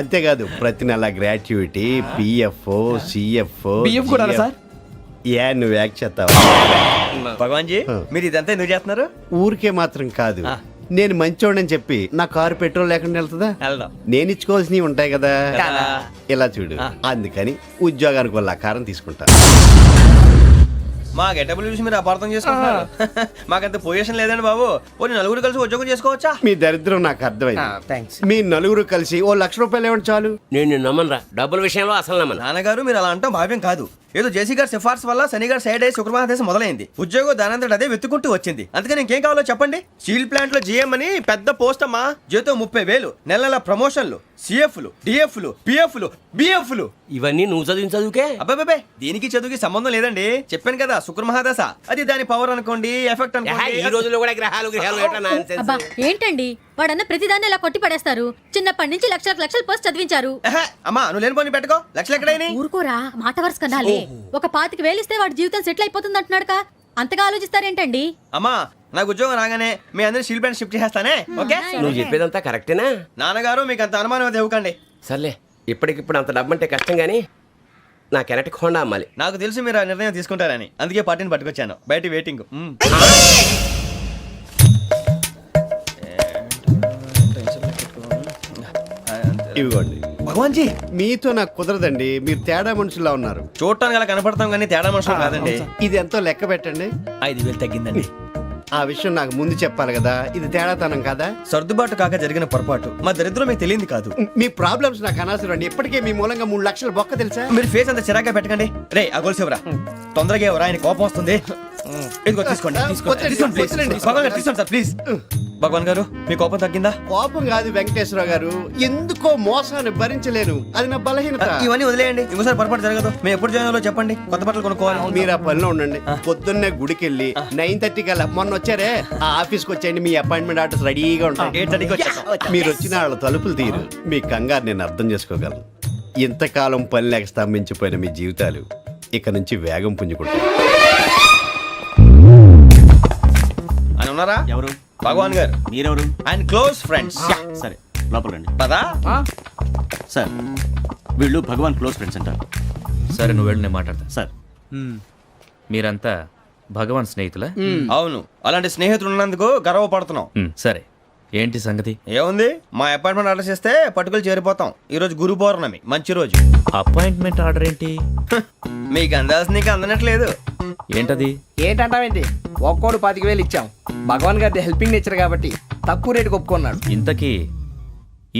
అంతేకాదు ప్రతి నెల గ్రాట్యుటీ పిఎఫ్ సిఎఫ్ బియ్యం కూడా సార్. ఏ నువ్వు యాక్ట్ చేస్తావా? భగవాన్ జీ మీరు ఇదంతా ఎందుకు చేస్తున్నారు? ఊరికే మాత్రం కాదు, నేను మంచోడని చెప్పి నా కారు పెట్రోల్ లేకుండా వెళ్తుందా? వెళ్దాం. నేను ఇచ్చుకోవాల్సినవి ఉంటాయి కదా, కదా. ఇలా చూడు. అందుకని ఉద్యోగానికి వాళ్ళ ఆకారం తీసుకుంటా. మా గెటబుల్ చూసి మీరు అపార్థం చేసుకుంటున్నారు. మాకంత పొజిషన్ లేదండి బాబు. పోనీ నలుగురు కలిసి ఉద్యోగం చేసుకోవచ్చా? మీ దరిద్రం నాకు అర్థమైంది. థ్యాంక్స్. మీ నలుగురు కలిసి ఓ ₹1,00,000 ఇవ్వండి చాలు. నేను నమ్మనరా, డబ్బుల విషయంలో అసలు నమ్మను. నాన్నగారు మీరు అలా అంటాం భావ్యం కాదు. ఏదో జేసీ గారి సిఫార్సు వల్ల శని గారు సైడ్ అయ్యి శుక్రవారం మొదలైంది. ఉద్యోగం దానంతటి అదే వెతుకుంటూ వచ్చింది. అందుకని ఇంకేం కావాలో చెప్పండి. స్టీల్ ప్లాంట్ లో జీఎం అని పెద్ద పోస్ట్ అమ్మా. జీతం 30,000, నెల నెల ప్రమోషన్లు, సిఎఫ్లు, డిఎఫ్లు, పిఎఫ్లు, బిఎఫ్లు. ఇవన్నీ నువ్వు చదివిన చదువుకే. అబ్బాబే దీనికి చదువుకి సంబంధం లేదండి. చెప్పాను కదా శుక్ర మహాదశ, అది దాని పవర్ అనుకోండి, ఎఫెక్ట్ ఈ అనుకోండి. రోజుల్లో కూడా గ్రహాలు ఏటా nonsense. అబ్బా ఏంటండి వాడన్న ప్రతిదాన్ని ఇలా కొట్టి పడేస్తారు. చిన్నప్పటి నుంచి లక్షల పోస్ట్ చదివించారు. అమ్మా నువ్వు లేని పోనీ పెట్టుకో. లక్షలు ఎక్కడైనా ఊరుకోరా, మాట వరుస కనాలి. ఒక 25,000 ఇస్తే వాడి జీవితం సెటిల్ అయిపోతుంది అంటున్నాడుగా, అంతగా ఆలోచిస్తారేంటండి? అమ్మా నాకు ఉద్యోగం రాగానే మీ అందరూ స్టీల్ ప్లాంట్ షిఫ్ట్ చేస్తానే. ఓకే నువ్వు చెప్పేదంతా కరెక్టేనా? నాన్నగారు మీకు అంత అనుమానం అది ఇవ్వకండి. సర్లే, ఇప్పటికిప్పుడు అంత డబ్బు అంటే కష్టం గానీ నా కెనటిక్ హోండా అమ్మాలి. నాకు తెలుసు మీరు ఆ నిర్ణయం తీసుకుంటారని, అందుకే పార్టీని పట్టుకొచ్చాను. బయట వెయిటింగ్. ఇవ్వండి. భగవాన్ జీ మీతో నాకు కుదరదండి, మీరు తేడా మనుషుల్లా ఉన్నారు. చూడటానికి అలా కనపడతాం కానీ తేడా మనుషులు కాదండి. ఇది ఎంతో లెక్క పెట్టండి. 5,000 తగ్గిందండి. ఆ విషయం నాకు ముందు చెప్పాలి కదా, ఇది తేడాతనం కదా. సర్దుబాటు కాక జరిగిన పొరపాటు. మా దరిద్రం మీకు తెలియంది కాదు. మీ ప్రాబ్లమ్స్ నాకు అనవసరం అండి. ఇప్పటికే మీ మూలంగా 3 లక్షల బొక్క తెలుసా? మీరు ఫేస్ అంత చిరాగ్గా పెట్టకండి. రే ఆ గొలుసేవరా, తొందరగా ఎవరా, ఆయన కోపం వస్తుంది. ఇదిగో తీసుకోండి. తీసుకోండి ప్లీజ్. భగవాన్ గారు తీసుకోండి సార్ ప్లీజ్. భగవాన్ గారు మీ కోపం తగ్గిందా? కోపం కాదు వెంకటేశ్వర గారు, ఎందుకో మోసాన్ని భరించలేను, అది నా బలహీనత. ఇవన్నీ వదిలేయండి, ఇంకోసారి పొరపాటు జరగదు. మేము ఎప్పుడు జాయిన్ అవ్వాలో చెప్పండి, కొత్త బట్టలు కొనుక్కోవాలి. మీరు ఆ పనిలో ఉండండి. పొద్దున్నే గుడికి వెళ్ళి 9:30 కల్లా, మొన్న వచ్చారే ఆ ఆఫీస్కి వచ్చేయండి. మీ అపాయింట్మెంట్ ఆర్డర్స్ రెడీగా ఉంటాయి. 8:30కి వచ్చేస్తాం. మీరు వచ్చిన వాళ్ళ తలుపులు తీరు. మీ కంగారు నేను అర్థం చేసుకోగలను. ఇంతకాలం పని లేక స్తంభించిపోయిన మీ జీవితాలు ఇక నుంచి వేగం పుంజుకుంటాయి. అని ఉన్నారా? ఎవరు? భగవాన్ గారు. మీరెవరు? ఆయన క్లోజ్ ఫ్రెండ్స్. సరే లోపల రండి. పదా సార్ వీళ్ళు భగవాన్ క్లోజ్ ఫ్రెండ్స్ అంటారు. సరే నువ్వు వెళ్ళి నేను మాట్లాడతా. సార్ మీరంతా భగవాన్ స్నేహితులా? అవును, అలాంటి స్నేహితులు ఉన్నందుకు గర్వపడుతున్నాం. సరే ఏంటి సంగతి? ఏముంది, మా అపాయింట్మెంట్ ఆర్డర్ చేస్తే పట్టుకులు చేరిపోతాం. ఈ రోజు గురు పౌర్ణమి, మంచి రోజు. అపాయింట్మెంట్ ఆర్డర్ ఏంటి? మీకు అందాల్సిన నీకు అందనట్లేదు. ఏంటది? ఏంటంటావేంటి? ఒక్కోడు 25,000 ఇచ్చాం. భగవాన్ గారి హెల్పింగ్ నేచర్ కాబట్టి తక్కువ రేటుకి ఒప్పుకున్నాడు. ఇంతకీ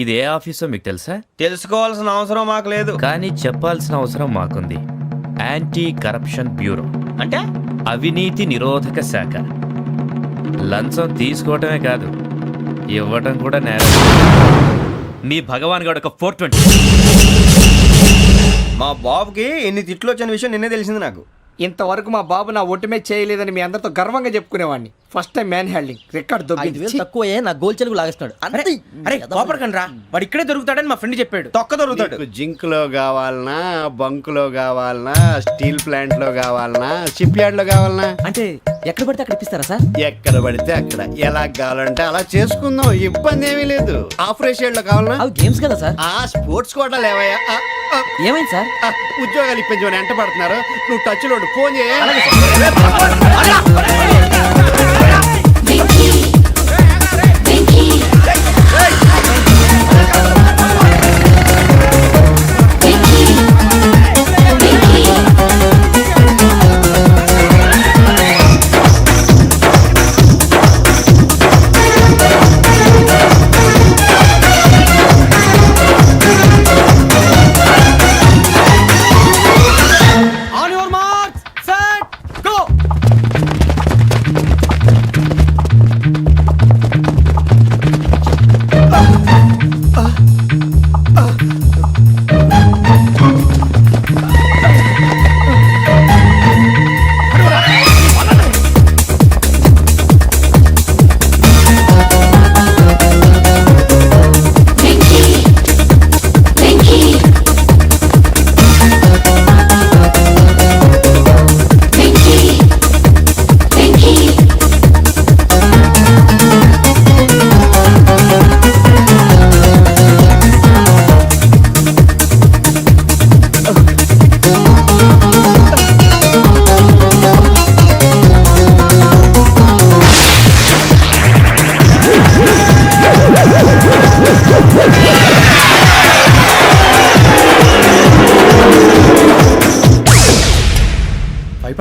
ఇది ఏ ఆఫీసో మీకు తెలుసా? తెలుసుకోవాల్సిన అవసరం మాకు లేదు, కానీ చెప్పాల్సిన అవసరం మాకుంది. యాంటీ కరప్షన్ బ్యూరో అంటే అవినీతి నిరోధక శాఖ. లంచం తీసుకోవటమే కాదు, ఇవ్వటం కూడా నేరం. మీ భగవాన్ గారు ఒక 420. మా బాబుకి ఎన్ని తిట్లు వచ్చిన విషయం నిన్నే తెలిసింది నాకు. ఇంతవరకు మా బాబు నా ఒట్టుమే చేయలేదని మీ అందరితో గర్వంగా చెప్పుకునేవాడిని. First time man handing record దొబ్బింది. తక్కువ నా గోల్ చెలుగు లాగేస్తున్నాడు. అరే కోపడకండి రా, వాడు ఇక్కడే దొరుకుతాడని మా ఫ్రెండ్ చెప్పాడు. తొక్క దొరుకుతాడు. మీకు జింక్ లో కావాలనా, బంక్ లో కావాలనా, స్టీల్ ప్లాంట్ లో కావాలనా, షిప్ యార్డ్ లో కావాలనా? అంటే ఎక్కడ పడితే అక్కడ ఇప్పిస్తారా సార్? ఎక్కడ పడితే అక్కడ, ఎలా కావాలంటే అలా చేసుకుందాం, ఇబ్బంది ఏమీ లేదు. ఆపరేషన్ లో కావాలనా? అవి గేమ్స్ కదా సార్. ఆ స్పోర్ట్స్ కోటా లేవయ్యా. ఏమైంది సార్? ఉద్యోగాలు ఇప్పించమని ఎంట పడుతున్నారు. నువ్వు టచ్ లో ఫోన్ చేయ.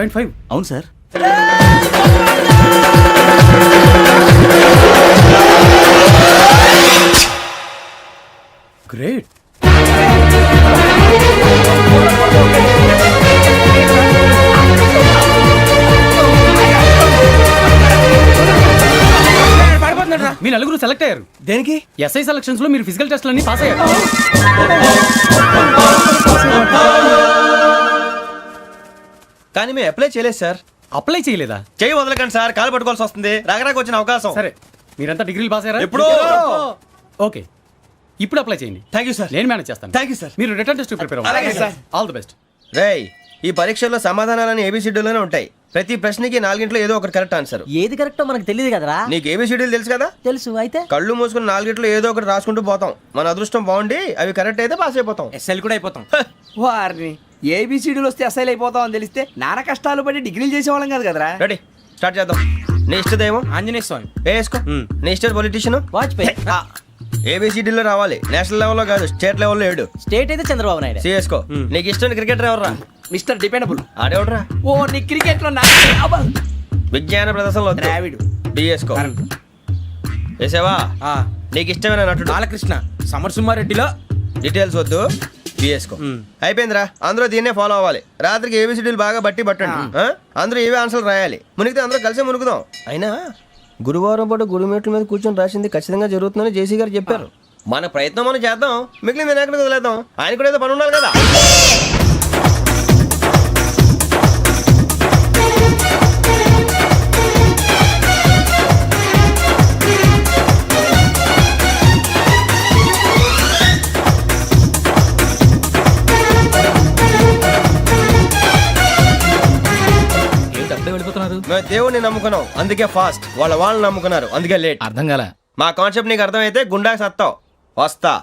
9.5 అవును సార్. గ్రేట్. మీ నలుగురు సెలెక్ట్ అయ్యారు. దేనికి? ఎస్ఐ సెలక్షన్స్ లో మీరు ఫిజికల్ టెస్ట్లన్నీ పాస్ అయ్యారు. కానీ మేము అప్లై చేయలేదు సార్. అప్లై చేయలేదా? చేయి వదలకండి సార్, కాలు పట్టుకోవాల్సి వస్తుంది. రాగరాకు వచ్చిన అవకాశం. సరే, మీరంతా డిగ్రీలు పాస్ అయ్యారా? ఎప్పుడో. ఓకే, ఇప్పుడు అప్లై చేయండి. Thank you sir. నేను మేనేజ్ చేస్తాను. Thank you sir. మీరు రిటర్న్ టెస్ట్ ప్రిపేర్ అలాగే అవ్వండి. సార్. All the best. రేయ్, ఈ పరీక్షల్లో సమాధానాలని ఏబిసిడ్యూల్లోనే ఉంటాయి. ప్రతి ప్రశ్నకి 4 ఏదో ఒకటి కరెక్ట్ ఆన్సర్. ఏది కరెక్టో మనకు తెలియదు కదరా. నీకు ఏబిసిడ్యూల్ తెలుసు కదా? తెలుసు. అయితే కళ్ళు మూసుకుని 4 ఏదో ఒకటి రాసుకుంటూ పోతాం. మన అదృష్టం బాగుండి అవి కరెక్ట్ అయితే పాస్ అయిపోతాం. ఎస్ఎల్ కూడా అయిపోతాం. వారిని ఏబిసిడీలు వస్తే ఎస్ఐలు అయిపోతాం అని తెలిస్తే నాన్న కష్టాలు పడి డిగ్రీలు చేసేవాళ్ళం కాదు కదరా. రెడీ, స్టార్ట్ చేద్దాం. నీ ఇష్టదేమో ఆంజనేయ స్వామి. వేసుకో. నీ ఇష్ట పొలిటీషియన్ వాజ్పేయి. ఏబిసిడీలో రావాలి. నేషనల్ లెవెల్లో కాదు, స్టేట్ లెవెల్లో 7. స్టేట్ అయితే చంద్రబాబు నాయుడు. సిఎస్కో. నీకు ఇష్టం క్రికెటర్ ఎవర్రా? Mister dependable. ఆడేవడరా? ఓ నీ క్రికెట్ లో విజ్ఞాన ప్రదర్శనలో ద్రావిడు. డిఎస్కో. వేసావా? నీకు ఇష్టమైన నటుడు? బాలకృష్ణ. సమర్ సుమారెడ్డిలో డీటెయిల్స్ వద్దు, బిఎస్కో. అయిపోయిందిరా. అందరూ దీన్నే ఫాలో అవ్వాలి. రాత్రికి ఏబిసిడీలు బాగా బట్టి పట్టండి. అందరూ ఏవే ఆన్సర్లు రాయాలి. మునిగితే అందరూ కలిసి మునుగుదాం. అయినా గురువారం పాటు గురుమేట్ల మీద కూర్చొని రాసింది ఖచ్చితంగా జరుగుతుందని జేసీ గారు చెప్పారు. మన ప్రయత్నం మనం చేద్దాం, మిగిలింది నేను ఎక్కడికి వదిలేద్దాం. ఆయన కూడా ఏదో పని ఉండాలి కదా. మేము దేవుడిని నమ్ముకున్నాం, అందుకే ఫాస్ట్. వాళ్ళని నమ్ముకున్నారు, అందుకే లేట్. అర్థం కాల. మా కాన్సెప్ట్ నీకు అర్థమైతే గుండా సత్తావు. వస్తా.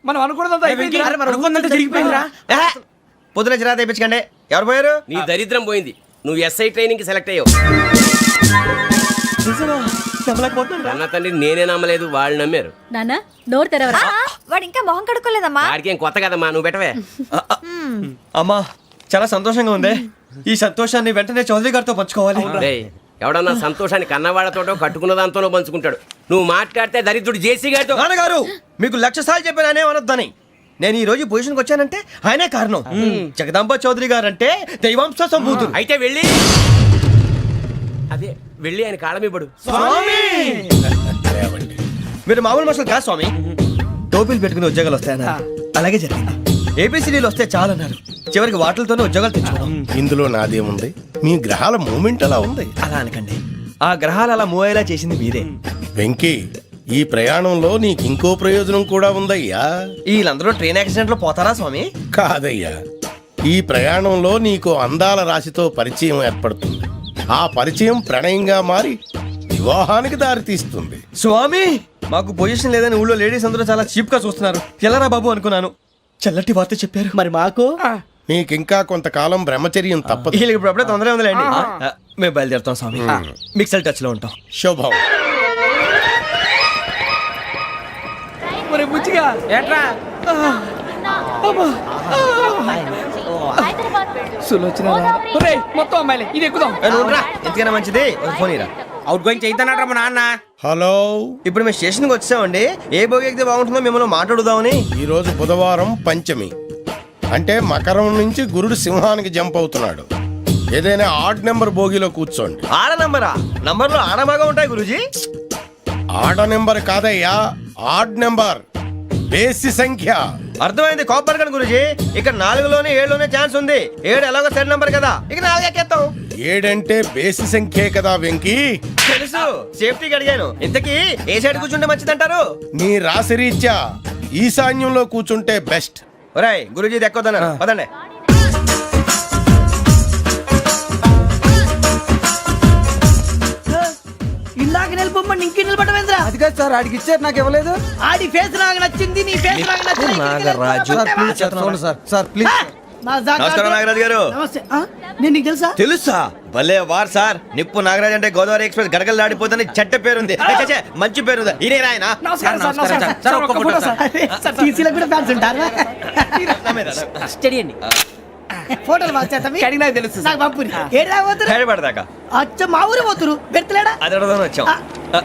మనం అనుకున్నదంతా జరిగిపోయిందిరా. పొద్దున చిరా తెప్పించకండి. ఎవరు పోయారు? నీ దరిద్రం పోయింది. నువ్వు ఎస్ఐ ట్రైనింగ్ కి సెలెక్ట్ అయ్యావు. అన్న తండ్రి నేనే నమ్మలేదు, వాళ్ళు నమ్మారు. నాన్న నోరు తెరవరా. వాడు ఇంకా మొహం కడుక్కోలేదమ్మా. వాడికి ఏం కొత్త కదమ్మా, నువ్వు పెట్టవే. అమ్మా, చాలా సంతోషంగా ఉంది. ఈ సంతోషాన్ని వెంటనే చౌదరి గారితో పంచుకోవాలి. రేయ్, ఎవడన్నా సంతోషాన్ని కన్నవాళ్లతోటో కట్టుకున్న దాంతోనో పంచుకుంటాడు. నువ్వు మాట్లాడితే దరిద్రుడు జేసీ గారితో. నాన్నగారు, మీకు 1,00,000 సార్లు చెప్పాను ఆయనే అనొద్దని. నేను ఈ రోజు పొజిషన్కి వచ్చానంటే ఆయనే కారణం. జగదాంబ చౌదరి గారు అంటే దైవాంశ సంభూతుడు. అయితే వెళ్ళి అదే వెళ్ళి ఆయన కాళ్ళమివ్వడు. మీరు మామూలు మనుషులు కాదు స్వామి. టోపీలు పెట్టుకుని ఉద్యోగాలు వస్తాయన్నారు, అలాగే జరిగింది. ఏబిసిడీలు వస్తే చాలన్నారు, చివరికి వాటిలతోనే ఉద్యోగాలు తెచ్చుకున్నాం. ఇందులో నాదేముంది? మీ గ్రహాల మూమెంట్ అలా ఉంది. అలా అనకండి, ఆ గ్రహాలు అలా మూవ్ అయ్యేలా చేసింది మీరే. వెంకీ, ఈ ప్రయాణంలో నీకు ఇంకో ప్రయోజనం కూడా ఉందయ్యా. వీళ్ళందరూ ట్రైన్ యాక్సిడెంట్ లో పోతారా స్వామి? కాదయ్యా, ఈ ప్రయాణంలో నీకు అందాల రాశితో పరిచయం ఏర్పడుతుంది. ఆ పరిచయం ప్రణయంగా మారి వివాహానికి దారితీస్తుంది. స్వామి, మాకు పొజిషన్ లేదని ఊళ్ళో లేడీస్ అందరూ చాలా చీప్ గా చూస్తున్నారు. ఎలారా బాబు అనుకున్నాను. చల్లటి వార్త చెప్పారు. మరి మాకు నీకింకా కొంతకాలం బ్రహ్మచర్యం తప్పదు. వీళ్ళకి ఇప్పుడు అప్పుడే తొందరగా ఉందిలేండి. మేము బయలుదేరుతాం స్వామి. మిక్సల్ టచ్ లో ఉంటాం. శుభం. మరి బుచ్చిగా ఏట్రా సులోచన. మొత్తం అమ్మాయిలే, ఇది ఎక్కుదాం. ఎందుకైనా మంచిది ఫోన్ ఇరా. అవుట్ గోయింగ్ చేద్దానట్రా మా నాన్న. హలో, ఇప్పుడు మేము స్టేషన్కి వచ్చామండి. ఏ బోగి ఎక్కితే బాగుంటుందో మిమ్మల్ని మాట్లాడుదామని. ఈరోజు బుధవారం పంచమి, అంటే మకరం నుంచి గురుడు సింహానికి జంప్ అవుతున్నాడు. ఏదైనా ఆడ్ నెంబర్ బోగిలో కూర్చోండి. ఆడ నంబరా? నంబర్లో ఆడ బాగా ఉంటాయి గురూజీ. ఆడ నెంబర్ కాదయ్యా, ఆడ్ నెంబర్, బేసి సంఖ్య. అర్థమైంది, కాపర్ కానీ గురూజీ. ఇక్కడ 4లోనే 7లోనే ఛాన్స్ ఉంది. 7 ఎలాగో సెడ్ నంబర్ కదా, ఇక 4 ఎక్కేస్తాం. 7 అంటే బేసి సంఖ్యే కదా వెంకీ. తెలుసు, సేఫ్టీకి అడిగాను. ఇంతకీ ఏ సైడ్ కూర్చుంటే మంచిదంటారు? నీ రాశి రీత్యా ఈశాన్యంలో కూర్చుంటే బెస్ట్. ఒరేయ్, గురూజీ దెక్కొద్దన్నారు, పదండి. ఇందాక నిలబొమ్మని ఇంకే నిలబడమేంద్రా? అది కాదు సార్, ఆడికి ఇచ్చారు, నాకు ఇవ్వలేదు. ఆడి ఫేస్ నాకు నచ్చింది, నీ ఫేస్ నాకు నచ్చింది. నాగరాజు. Sir please. నమస్కారం నాగరాజు గారు. నమస్తే నేను నీకు తెలుసా తెలుసా? భలే వార్ సార్. నిప్పు నాగరాజ్ అంటే గోదావరి ఎక్స్ప్రెస్ గడగలు దాడిపోతుంది చెడ్డ పేరుంది. ఛే, మంచి పేరుంది. ఇదే ఆయన టీసీలో కూడా ఫ్యాన్స్ ఉంటారా స్టడీ అండి ఫోటోలు మార్చేస్తాం కడిగినా తెలుసు నాకు పంపుని ఏడా పోతురు హైదరాబాద్ అచ్చ మా ఊరు పోతురు పెడతలేడా అది అడగదామని వచ్చాం.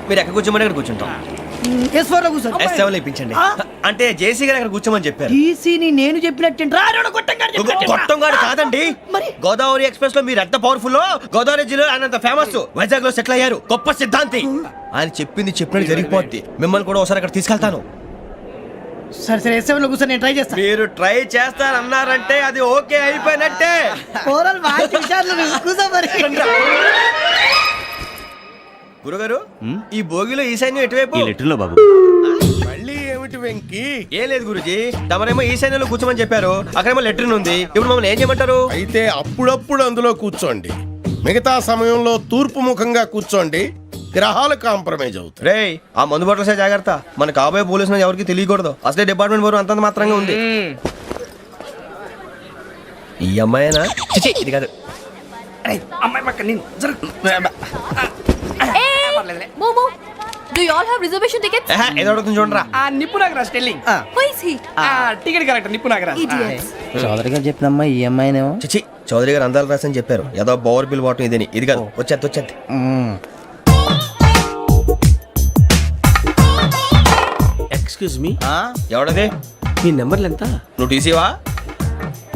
మీరు ఎక్కడ కూర్చోమని అక్కడ కూర్చుంటాం. S4 లో కూర్చో S7 లో ఇప్పించండి. అంటే జేసీ గారు అక్కడ కూర్చోమని చెప్పారు. టీసీని నేను చెప్పినట్టు గొట్టంగాడు కాదండి. మరి? గోదావరి ఎక్స్ప్రెస్ లో మీరు ఎంత పవర్ఫుల్, గోదావరి జిల్లా ఆయన ఫేమస్, వైజాగ్ లో సెటిల్ అయ్యారు, గొప్ప సిద్ధాంతి. ఆయన చెప్పింది చెప్పినట్టు జరిగిపోద్ది. మిమ్మల్ని కూడా ఒకసారి అక్కడ తీసుకెళ్తాను. సరే సరే S7 లో కూర్చొని నేను ట్రై చేస్తాను మీరు ట్రై చేస్తారన్నారంటే అది ఓకే అయిపోయినట్టే. ఓవరాల్ వాటి విషయాలు కూర్చో మరి గురుగారు ఈ భోగిలో ఈశాన్యం ఎటువైపు? ఈ లెటర్లో బాబు. మళ్ళీ ఏమిటి వెంకీ? ఏం లేదు గురుజీ, తమరేమో ఈశాన్యంలో కూర్చోమని చెప్పారు, అక్కడేమో లెటర్ ఉంది. ఇప్పుడు మమ్మల్ని ఏం చేయమంటారు? అయితే అప్పుడప్పుడు అందులో కూర్చోండి, మిగతా సమయంలో తూర్పు ముఖంగా కూర్చోండి. గ్రహాలు కాంప్రమైజ్ అవుతాయి. రేయ్, ఆ మందు బాటలసే జాగ్రత్త. మన కాబోయే పోలీసులు ఎవరికి తెలియకూడదు. అసలే డిపార్ట్మెంట్ బోరు అంతంత మాత్రంగా ఉంది. ఈ అమ్మాయినా? చిచి, ఇది కాదు. అమ్మాయి పక్క నేను మోమో do you all have reservation tickets? ఏదో అడుగుతుంది చూడరా. ఆ నిప్పు Nagaraj telling who is he? Ticket correct నిప్పు నాగరాజ్. చౌదరి గారు చెప్పినమ్మా ఈ అమ్మాయినేమో చిచి, చౌదరి గారు అందాలు రాసని చెప్పారు. ఏదో బోర్ బిల్ బాటం ఇదని. ఇది కాదు, వచ్చేది. Excuse me, ఎవడది? మీ నెంబర్లు ఎంత? నువ్వు టీసీవా?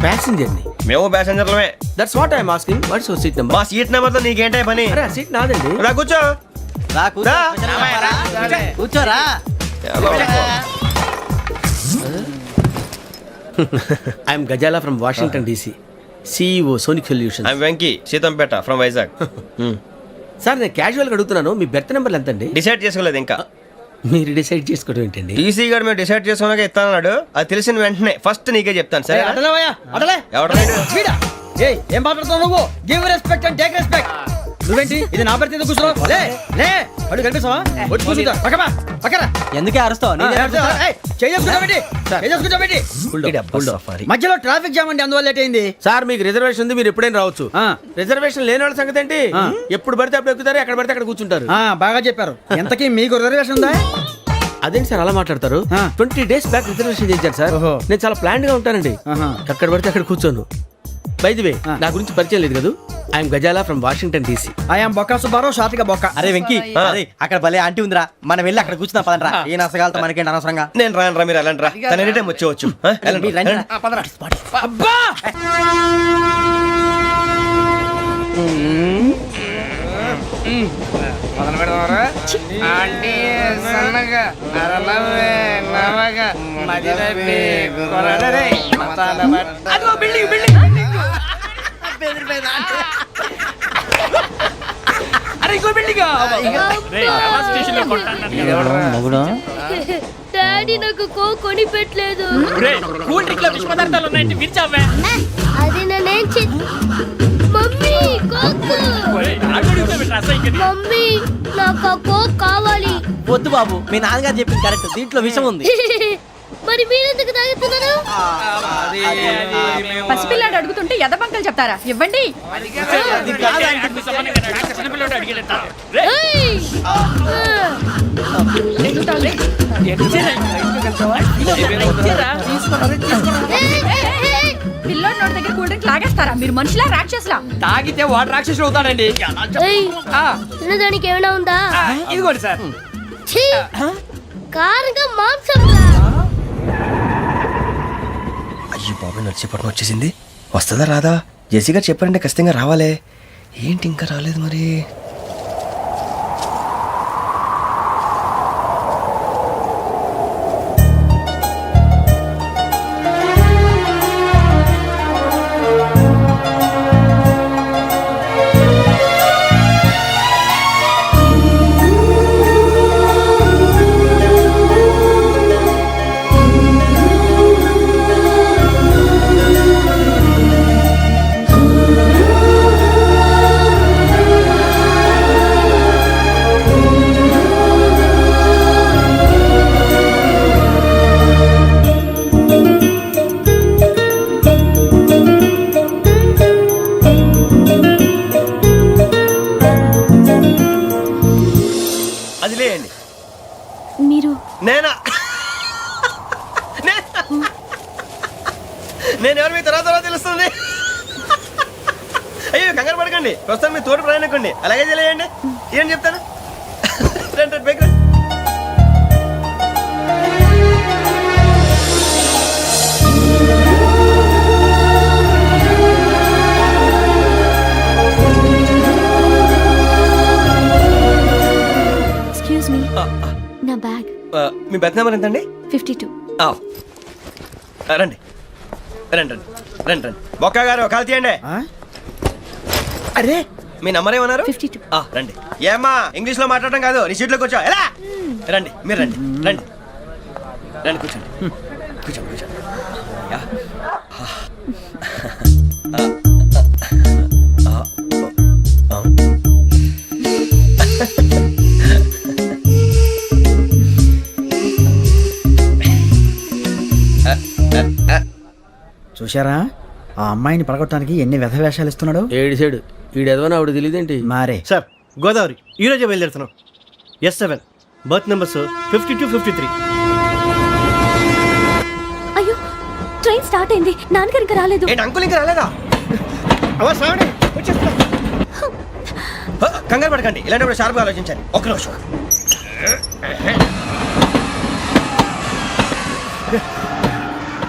ప్యాసింజర్ ని. మేము ప్యాసెంజర్లమే. That's what I'm asking. What's your seat number? మా సీట్ నెంబర్ తో నీకేంటే పని? అరే సీట్ నాదండి. రా కూర్చో. రా. కూర్చోరా I'm Gazala from Washington DC, CEO Sonic solution. I'm Venky, Seethampeta from Vizag. Sir నేను క్యాజువల్గా అడుగుతున్నాను, మీ బెర్త్ నెంబర్లు ఎంత అండి? డిసైడ్ చేసుకోలేదు ఇంకా. మీరు డిసైడ్ చేసుకోవడం ఏంటండి? టీసీ గారు మేము డిసైడ్ చేసుకున్నాక ఇస్తానన్నాడు. అది తెలిసిన వెంటనే ఫస్ట్ నీకే చెప్తాను. సరే ఎవడ ఏం మాట్లాడుతున్నావు నువ్వు? Give respect and take respect. నువ్వేంటి ఇది నా పరిస్థితి కూర్చున్నావు? లే అడుగు కనిపిస్తావా? వచ్చి కూర్చుంటా పక్కన. ఎందుకే అరుస్తావు? మధ్యలో ట్రాఫిక్ జామ్ అండి, అందువల్ల లేట్ అయింది. సార్ మీకు రిజర్వేషన్ ఉంది, మీరు ఎప్పుడైనా రావచ్చు. రిజర్వేషన్ లేని వాళ్ళ సంగతి ఏంటి? ఎప్పుడు పడితే అప్పుడు ఎక్కుతారు, ఎక్కడ పడితే అక్కడ కూర్చుంటారు. బాగా చెప్పారు. ఎంతకీ మీకు రిజర్వేషన్ ఉందా? అదేంటి సార్ అలా మాట్లాడతారు? 20 days బ్యాక్ రిజర్వేషన్ చేశారు సార్. నేను చాలా ప్లాన్డ్ గా ఉంటానండి. ఎక్కడ పడితే అక్కడ కూర్చోను. బై ది వే, నా గురించి పరిచయం లేదు కదా. I'm Gazala from Washington DC. I'm Bokka Subbarao, షార్ట్గా బొక్క. అరే వెంకీ, అక్కడ భలే ఆంటీ ఉందిరా, మనం వెళ్ళి అక్కడ కూర్చున్నా పదనరా. ఏ నసగాలతో మనకేంటి అనవసరంగా. నేను రాను, మీరు వెళ్ళండి రా. తన ఎనీ టైం వచ్చేవచ్చు. అబ్బా మొదలు పెడదామరా? ఆంటీ సన్నగా అరలవే నవగా మదిరపి కొరడరే మతాల అదిగో బిల్డింగ్. అరే ఇంకో బిల్డింగ్. డాడీ నాకు కొని పెట్టలేదు. అది నేనేం మమ్మీ మమ్మీ నాకు ఆ కోక్ కావాలి. వద్దు బాబు, మీ నాన్నగారు చెప్పింది కరెక్ట్, దీంట్లో విషయం ఉంది. మరి మీరెందుకు తాగుతున్నారు? పసిపిల్లాడు అడుగుతుంటే ఎదబంకలు చెప్తారా? ఇవ్వండి. పిల్లోడి నోటి దగ్గర కూల్ డ్రింక్ లాగేస్తారా? మీరు మనుషులా రాక్షసులా? తాగితే వాడు రాక్షసుడు అవుతాడండి. తినడానికి ఏమైనా ఉందా? ఇదిగోండి సార్. కారంగా మాంసం. అయ్యో బాబాయ్, నడిచేపట్నం వచ్చేసింది. వస్తుందా రాదా? జేసీ గారు చెప్పారంటే ఖచ్చితంగా రావాలే. ఏంటి ఇంకా రాలేదు మరి? వదిలేయండి. మీరు నేనా? నేను ఎవరు మీ తర్వాత తెలుస్తుంది. అయ్యో కంగారు పడకండి, ప్రస్తుతం మీ తోటి ప్రయాణకండి. అలాగే తెలియండి, ఏం చెప్తాను. రండి రండి, బైక్ రండి. ఎక్స్క్యూజ్ మీ, నా బ్యాగ్. మీ బెత్ నెంబర్ ఎంతండి? 52. రండి రండి రండి రండి రండి. బొక్క గారు కాల్ తీయండి. అరే మీ నంబర్ ఏమన్నారు? 52. రండి. ఏమ్మా ఇంగ్లీష్ లో మాట్లాడడం కాదు, నీ సీట్లో కూర్చో. ఎలా రండి, మీరు రండి రండి రండి, కూర్చోండి కూర్చోండి కూర్చోండి. యా. చూశారా ఆ అమ్మాయిని పడగొట్టడానికి ఎన్ని వ్యధ వేషాలు ఇస్తున్నాడు. ఏడు సైడు ఈడెదవని ఆవిడ తెలియదేంటి. మారే సార్ గోదావరి ఈరోజే బయలుదేరుతున్నాం. S7 berth numbers 52, 53. అయ్యో, ట్రైన్ స్టార్ట్ అయింది. నాన్నగారు ఇంకా రాలేదు. ఏంటి అంకుల్ ఇంకా రాలేదా? కంగారు పడకండి, ఇలాంటప్పుడు షార్ప్గా ఆలోచించండి. ఒక్క నిమిషం.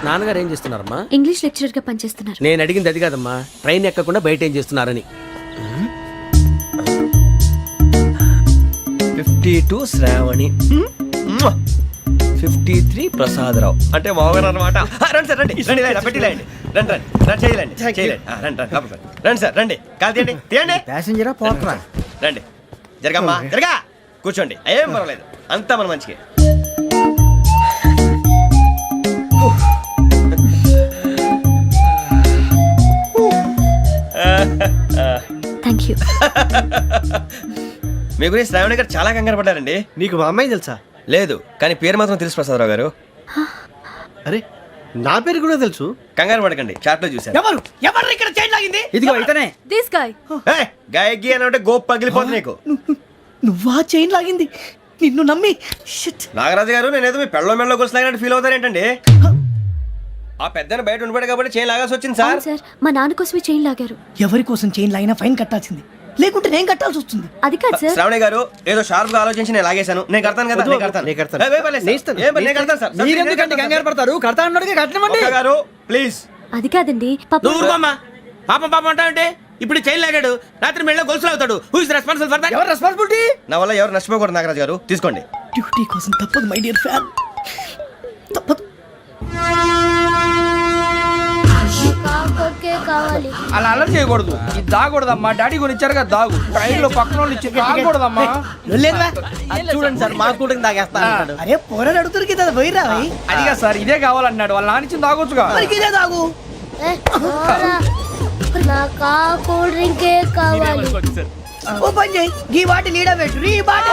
నాన్నగారు ఏం చేస్తున్నారమ్మా? ఇంగ్లీష్ లెక్చరర్ గా పనిచేస్తున్నారు. నేను అడిగింది అది కాదమ్మా, ట్రైన్ ఎక్కకుండా బయట ఏం చేస్తున్నారని. 52 శ్రావణి, 53 ప్రసాదరావు అంటే మామగారు అనమాట. రండి సార్ రండి రండి, ఇలా పెట్టి లేండి. రండి రండి రండి, చేయలేండి చేయలేండి. రండి రండి లోపలికి రండి. రండి సార్ రండి, కాదు తీయండి తీయండి. ప్యాసింజరా పోట్రా. రండి జరగమ్మా జరగా, కూర్చోండి. ఏం పర్వాలేదు, అంతా మన మంచిగా. Thank you. మీ గురించి శ్రావణి గారు చాలా కంగారు పడ్డారండి. నీకు మా అమ్మాయి తెలుసా? లేదు, కానీ పేరు మాత్రం తెలుసు ప్రసాదరావు గారు. అరే నా పేరు కూడా తెలుసు. కంగారు పడకండి, చాట్ లో చూశాను. ఎవరు ఎవరు ఇక్కడ చైన్ లాగింది? ఇదిగో ఇతనే. This guy. గాయకి అని అంటే గోప్ పగిలిపోతుంది నీకు. నువ్వా చైన్ లాగింది? నిన్ను నమ్మి. షిట్. నాగరాజు గారు, నేనేదో మీ పెళ్ళ మెళ్ళ గురిసిలాగినట్టు ఫీల్ అవుతారేంటండి? ఆ పెద్దని బయట ఉండిపోయాడు కాబట్టి చైన్ లాగాల్సి వచ్చింది సార్. సార్, మా నాన్న కోసమే చైన్ లాగారు. ఎవరి కోసం చైన్ లాగినా ఫైన్ కట్టాల్సింది, లేకుంటే నేను కట్టాల్సి వస్తుంది. అది కాదు సార్. శ్రావణి గారు ఏదో షార్ప్ గా ఆలోచించి నేను లాగేశాను. నేను కడతాను కదా, నేను కడతాను. నేను కడతాను. ఏ, ఏ పర్లేదు సార్. ఏ పర్లేదు, నేను కడతాను సార్. మీరెందుకంటే కంగారు పడతారు? కడతా అన్నాడుగా కట్టమండి. ఒక్క గారు ప్లీజ్. అది కాదండి, పాపం. నువ్వు ఊరుకోమ్మా. పాపం పాపం అంటావంటే ఇప్పుడు చైన్ లాగాడు, రాత్రి మెళ్ళ గొలుసులు అవుతాడు. Who is responsible for that? ఎవరు రెస్పాన్సిబిలిటీ? నా వల్ల ఎవరు నష్టపోకూడదు నాగరాజు గారు, తీసుకోండి. డ్యూటీ కోసం తప్పదు మై డియర్ ఫ్యాన్, తప్పదు. కాకొక్కే కావాలి. అలా అలర్ చేయకూడదు. ఇది దాగకూడదమ్మా, డాడీ కొని ఇచ్చారు కదా దాగు. ట్రైన్ లో పక్కన వాళ్ళు ఇచ్చి దాగకూడదమ్మా. చూడండి సార్, మా కూడా తాగేస్తా. అరే పోరాడు అడుగుతారు కదా, పోయిరా. అదిగా సార్, ఇదే కావాలన్నాడు. వాళ్ళ నాన్న ఇచ్చింది తాగొచ్చుగా. ఇదే తాగు. పోరా. నాకు ఆ కూల్ డ్రింకే కావాలి. ఓ పని చేయి, ఈ బాటి లీడ పెట్టు. ఈ బాటి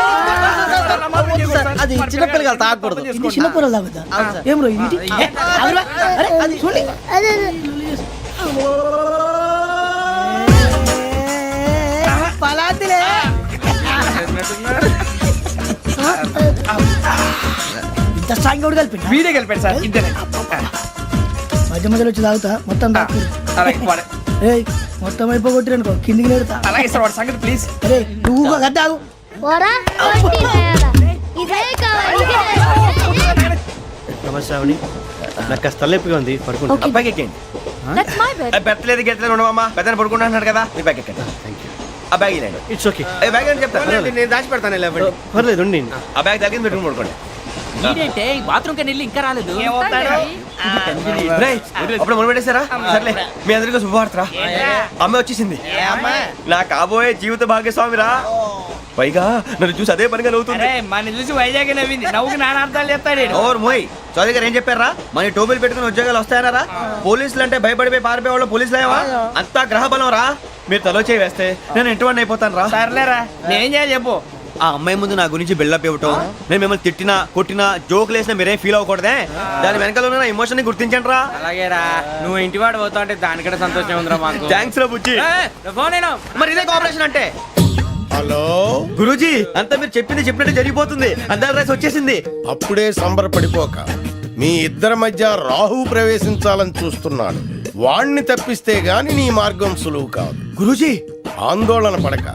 అది చిన్నపిల్లలు తాగకూడదు. ఇది చిన్న పొరలు తాగుతా. ఏం రో ఇది? అరే అది చూడండి. అదే పలాతిలే. ఇంత స్ట్రాంగ్ కూడా కలిపి వీడే కలిపాడు సార్. ఇద్దరే మధ్య మధ్యలో వచ్చి తాగుతా. మొత్తం మొత్తం అయిపోగొట్టిరనుకో కిందికి నేడుతా. అలాగే సార్, వాడి సంగతి ప్లీజ్. అరే నువ్వు తాగు. పోరా. కొట్టి తయారా. ఇదే కావాలి. నమస్తే శ్రావణి, నాకు కాస్త తలెప్పిగా ఉంది, పడుకుంటా. Okay. బ్యాగ్ ఎక్కండి. That's my bed. పెట్టలేదు గెట్టలేదు ఉండవమ్మా, పెద్దని పడుకుంటున్నాడు కదా, మీ బ్యాగ్ ఎక్కండి. ఆ బ్యాగ్ ఇలాండి. It's okay. బ్యాగ్ అని చెప్తాను, నేను దాచి పెడతాను. పర్లేదు ఉండి. ఆ బ్యాగ్ తగ్గింది పెట్టుకుని పడుకోండి. బాత్రూమ్ కి వెళ్ళి ఇంకా రాలేదు. అప్పుడు మొదలు పెట్టేశారా? సర్లే, మీ అందరికీ శుభవార్తరా. అమ్మ వచ్చేసింది, నా కాబోయే జీవిత భాగ్యస్వామిరా. పైగా నన్ను చూసి అదే పనిగా నవ్వుతుంది. మన చూసి వైజాగ్ నవ్వింది. నవ్వుకి నాన్న అర్థాలు చెప్తాడు. ఓర్ మోయ్, చౌదరి గారు ఏం చెప్పారా? మన టోబీలు పెట్టుకుని ఉద్యోగాలు వస్తాయనరా? పోలీసులు అంటే భయపడిపోయి పారిపోయే వాళ్ళు పోలీసులు అయ్యావా? అంతా గ్రహ బలం రా. మీరు తలో చేయి వేస్తే నేను ఇంటివాడిని అయిపోతాను రా. సర్లేరా, నేనేం చేయాలి చెప్పు. ఆ అమ్మాయి ముందు నా గురించి బిల్డప్ ఇవ్వటం, నేను మిమ్మల్ని తిట్టినా కొట్టినా జోకులు వేసినా మీరేం ఫీల్ అవ్వకూడదే. దాని వెనకాల ఉన్న ఎమోషన్ ని గుర్తించండి రా. అలాగేరా, నువ్వు ఇంటివాడు పోతా అంటే దానికంటే సంతోషం ఉందిరా మాకు. థ్యాంక్స్ రా బుజ్జి. ఫోన్ అయినా మరి ఇదే కోఆపరేషన్ అంటే. హలో గురూజీ అంతా మీరు చెప్పింది చెప్పినట్టు జరిగిపోతుంది. అందాల రాసి వచ్చేసింది. అప్పుడే సంబరపడిపోక మీ ఇద్దరి మధ్య రాహు ప్రవేశించాలని చూస్తున్నాడు. వాణ్ణి తప్పిస్తే గాని నీ మార్గం సులువు కాదు. గురూజీ ఆందోళన పడక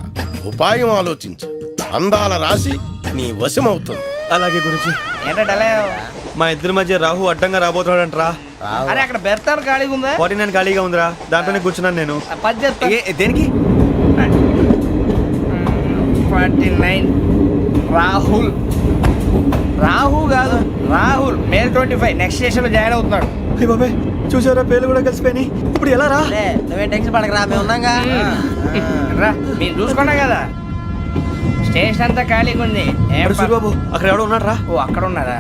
ఉపాయం ఆలోచించు. అందాల రాశి నీ వశమవుతుంది. అలాగే గురూజీ. ఏంటంటే మా ఇద్దరి మధ్య రాహు అడ్డంగా రాబోతున్నాడంటరా. అరే అక్కడ బెర్తాను ఖాళీగా ఉందా? 49 ఖాళీగా ఉందిరా, దాంట్లోనే కూర్చున్నాను నేను. పది చెప్తా. దేనికి? 49 రాహుల్. రాహు కాదు రాహుల్. మే 25 నెక్స్ట్ స్టేషన్ లో జాయిన్ అవుతున్నాడు. అయ్య బాబాయ్ చూసారా, పేర్లు కూడా కలిసిపోయినాయి. ఇప్పుడు ఎలా రా? నువ్వేం టెన్షన్ పడకరా, మేము ఉన్నాగా. రా మీరు చూసుకున్నా కదా, స్టేషన్ అంతా ఖాళీగా ఉంది. ఏం అరే సూరిబాబు అక్కడ ఎవడో ఉన్నాడు రా. ఓ అక్కడ ఉన్నారా?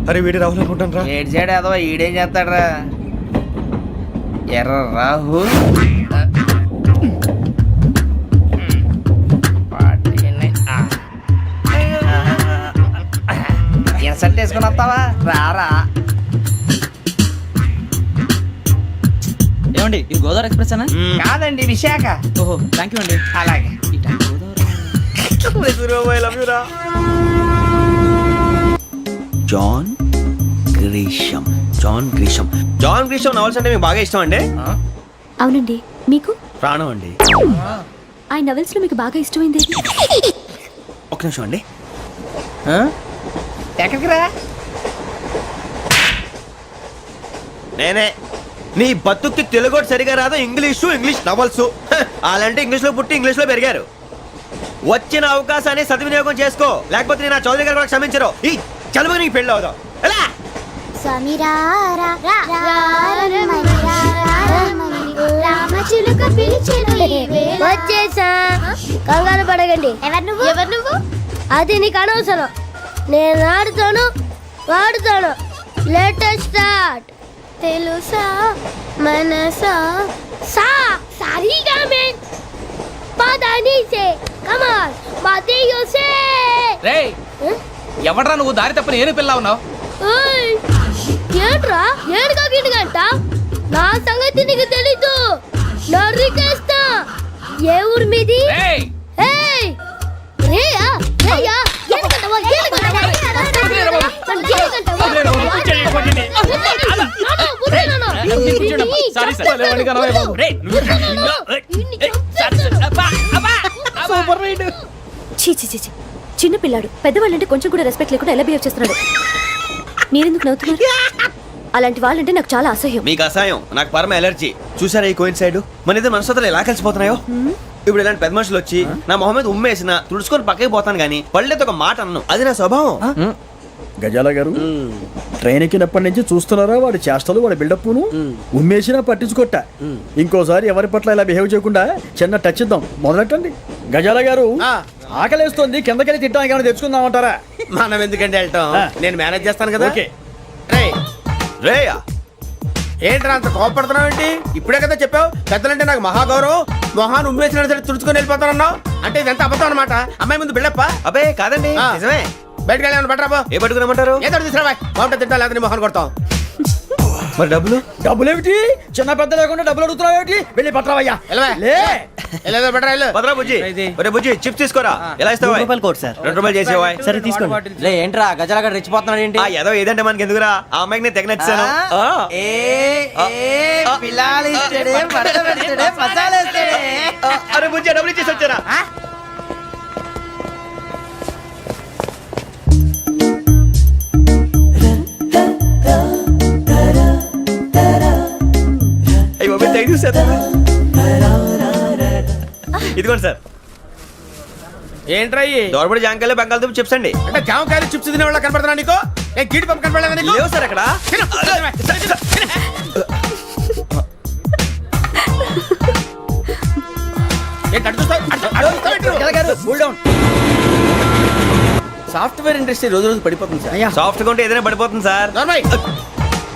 అరే వీడి రాహుల్ అనుకుంటాను రా. ఏడు సైడ్ ఏదో ఈడేం చేస్తాడరా? ఎర్ర రాహుల్. ఇన్సల్ట్ వేసుకుని వస్తావా? రారా. ఏమండి ఇది గోదావరి ఎక్స్ప్రెస్ అనా? కాదండి విశాఖ. ఓహో థ్యాంక్ యూ అండి. అలాగే. సూరిబాబు ఐ లవ్ యు రా. John Grisham. John Grisham novels అంటే మీకు బాగా ఇష్టం అండి? అవునండి. మీకు? ప్రాణం అండి. ఆ నవెల్స్ లో మీకు బాగా ఇష్టమైంది? ఒక నిమిషం అండి. ఎక్కడికి రా? నేనే. నీ బతుక్కి తెలుగు సరిగా రాదు, ఇంగ్లీష్ నవల్స్. అలాంటి ఇంగ్లీష్ లో పుట్టి ఇంగ్లీష్ లో పెరిగారు. వచ్చిన అవకాశాన్ని సద్వినియోగం చేసుకో, లేకపోతే నేను ఆ చౌదరి గారు కూడా క్షమించరు. ఈ చదువు నీకు పెళ్ళి అవుదాం. ఎలా? వచ్చేసా, కంగారు పడగండి. ఎవరు నువ్వు? అది నీకు అనవసరం. నేను ఆడుతాను వాడుతాను. Latest start. తెలుసా మనసా సా సారీగా మెన్ పదని సే కమాన్ మాదేయో సే. రేయ్ ఎవడ్రా నువ్వు? దారి తప్పని ఏను పిల్ల ఉన్నావు? ఏంట్రా ఏడుగా గిడుగంట? నా సంగతి నీకు తెలీదు. నరికేస్తా. ఏ ఊరు మీది? ఏయ్ రేయా రేయా ఏడుగంటవా ఏడుగంటవా? చిన్న పిల్లాడు. పెద్దవాళ్ళంటే కొంచెం కూడా రెస్పెక్ట్ లేకుండా ఎలా బిహేవ్ చేస్తున్నాడు. మీరెందుకు నవ్వుతున్నారు? అలాంటి వాళ్ళంటే నాకు చాలా అసహ్యం. మీకు అసహాయం, నాకు పరమ ఎలర్జీ. చూసారా ఈ కోయిన్ సైడ్? మన ఇద్దరు మనస్తత్వాలు ఎలా కలిసిపోతున్నాయో. ఇప్పుడు ఇలాంటి పెద్ద మనుషులు వచ్చి నా మొహం మీద ఉమ్మేసిన తుడుచుకొని పక్కకి పోతాను కానీ పళ్ళేతో ఒక మాట అన్ను. అది నా స్వభావం. గజాల గారు ట్రైన్ ఎక్కినప్పటి నుంచి చూస్తున్నారా వాడి చేష్టలు, వాడి బిల్డప్ను? ఉమ్మేసినా పట్టించుకోట. ఇంకోసారి ఎవరి పట్ల ఇలా బిహేవ్ చేయకుండా చిన్న టచ్ ఇద్దాం. మొదలెట్టండి. గజాల గారు ఆకలేస్తోంది, కిందకెళ్ళి తిట్టడానికి ఏమైనా తెచ్చుకుందామంటారా? మనం ఎందుకంటే వెళ్తాం, నేను మేనేజ్ చేస్తాను కదా. ఓకే. రేయా ఏంట్రా అంత కోపడుతున్నావు ఏంటి? ఇప్పుడే కదా చెప్పావు పెద్దలంటే నాకు మహాగౌరవం, మొహాన్ని ఉమ్మేసిన సరే తుడుచుకొని వెళ్ళిపోతానన్నావు. అంటే ఇదంతా అబద్ధం అనమాట. అమ్మాయి ముందు బిల్డప్ప? అబ్బే కాదండి, నిజమే. బయటకు వెళ్ళామని బట్టరాబో. ఏ పట్టుకురమ్మంటారు? ఏదో తీసుకురా బాగుంటుంది. తింటా లేదా మొహాన్ని కొడతాం. మరి డబ్బులు ఏమిటి? చిన్న పెద్ద లేకుండా డబ్బులు అడుగుతున్నావు ఏమిటి? వెళ్ళి పట్టరావయ్యా. బుజ్జి చిప్స్ తీసుకోరా. ఎలా ఇస్తావా? Court sir. 2 రూపాయలు చేసేవా? సరే తీసుకోండి. ఏంట్రా గజాల గారు రెచ్చిపోతున్నాడు ఏంటి? ఏదో ఏదంటే మనకి ఎందుకురా, ఆ అమ్మాయికి నేను తెగ నచ్చాను. అరే బుజ్జి డబ్బులు ఇచ్చేసి వచ్చారా? ఇదిగోండి సార్. ఏంట్రా దోరబడి జాంకాయలు బంగాళదుంప చిప్స్ అండి. అంటే జామకాయలు చిప్స్ తినే వాళ్ళ కనపడుతున్నా నీకు? ఏ గీడి పంపు కనపడలేదా నీకు? లేవు సార్ అక్కడ. సాఫ్ట్వేర్ ఇండస్ట్రీ రోజు రోజు పడిపోతుంది సార్. సాఫ్ట్ గా ఉంటే ఏదైనా పడిపోతుంది సార్.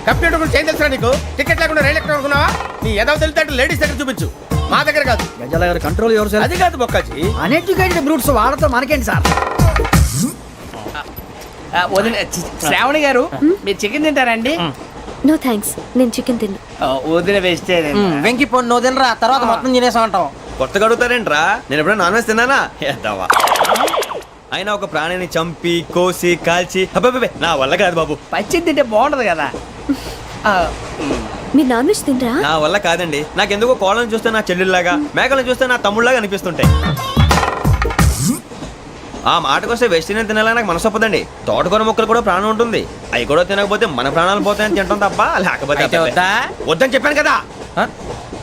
కంప్యూటర్ గురించి ఏం తెలుసా నీకు? టికెట్ లేకుండా రైలు ఎక్కడ అనుకున్నావా? నీ ఏదో తెలితే లేడీస్ దగ్గర చూపించు, మా దగ్గర కాదు. గజాల గారు కంట్రోల్ ఎవరు సార్? అది కాదు బొక్కాజీ. అన్ఎడ్యుకేటెడ్ బ్రూట్స్ వాళ్ళతో మనకేంటి సార్? శ్రావణి గారు మీరు చికెన్ తింటారండి? నో థ్యాంక్స్, నేను చికెన్ తిన్నా. వదిన వేస్తే వెంకి పొన్ను నువ్వు తినరా, తర్వాత మొత్తం తినేసా ఉంటాం. కొత్తగా అడుగుతారేంట్రా? నేను ఎప్పుడైనా నాన్ వెజ్ తిన్నానా? ఎద్దావా. అయినా ఒక ప్రాణిని చంపి కోసి కాల్చి అబ్బబ్బబ్బే, నా వల్ల కాదు బాబు. పచ్చి తింటే బాగుంటది కదా. మీరు నాన్ వెజ్ తినరా? నా వల్ల కాదండి. నాకెందుకో కోళ్ళని చూస్తే నా చెల్లెళ్ళలాగా, మేకలను చూస్తే నా తమ్ముళ్ళలాగా అనిపిస్తుంటాయి. ఆ మాటకొస్తే వెజిటేరియన్ తినాలని నాకు మనసు ఒప్పదండి. తోటకూర మొక్కలు కూడా ప్రాణం ఉంటుంది. అవి కూడా తినకపోతే మన ప్రాణాలు పోతాయని తింటాం తప్ప లేకపోతే అయితే వద్దా? వద్దని చెప్పాను కదా.